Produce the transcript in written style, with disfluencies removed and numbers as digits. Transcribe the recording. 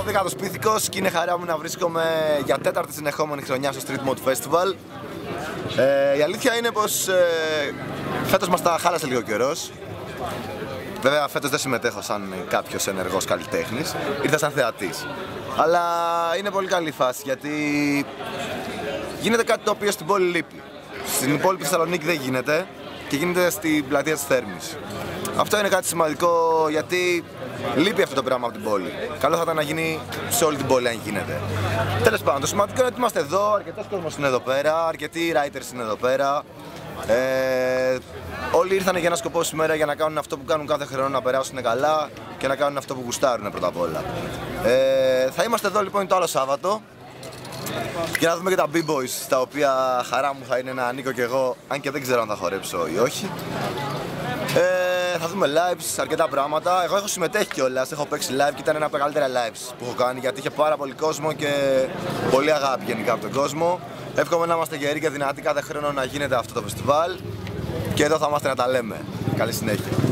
11ος Πίθηκος και είναι χαρά μου να βρίσκομαι για τέταρτη συνεχόμενη χρονιά στο Street Mode Festival. Η αλήθεια είναι πως φέτος μας τα χάλασε λίγο καιρός. Βέβαια φέτος δεν συμμετέχω σαν κάποιος ενεργός καλλιτέχνης, ήρθα σαν θεατής. Αλλά είναι πολύ καλή φάση γιατί γίνεται κάτι το οποίο στην πόλη λείπει. Στην υπόλοιπη Θεσσαλονίκη δεν γίνεται και γίνεται στην πλατεία της Θέρμης. Αυτό είναι κάτι σημαντικό γιατί λείπει αυτό το πράγμα από την πόλη. Καλό θα ήταν να γίνει σε όλη την πόλη αν γίνεται. Τέλος πάντων, το σημαντικό είναι ότι είμαστε εδώ, αρκετός κόσμος είναι εδώ πέρα, αρκετοί writers είναι εδώ πέρα. Όλοι ήρθαν για ένα σκοπό σήμερα για να κάνουν αυτό που κάνουν κάθε χρόνο, να περάσουν καλά και να κάνουν αυτό που γουστάρουν πρώτα απ' όλα. Θα είμαστε εδώ λοιπόν το άλλο Σάββατο για να δούμε και τα B-Boys, τα οποία χαρά μου θα είναι να ανήκω κι εγώ, αν και δεν ξέρω αν θα χορέψω ή όχι. Θα δούμε lives, αρκετά πράγματα. Εγώ έχω συμμετέχει κιόλας, έχω παίξει live και ήταν ένα από τα καλύτερα lives που έχω κάνει γιατί είχε πάρα πολύ κόσμο και πολύ αγάπη γενικά από τον κόσμο. Εύχομαι να είμαστε γεροί και δυνατοί κάθε χρόνο να γίνεται αυτό το φεστιβάλ και εδώ θα είμαστε να τα λέμε. Καλή συνέχεια.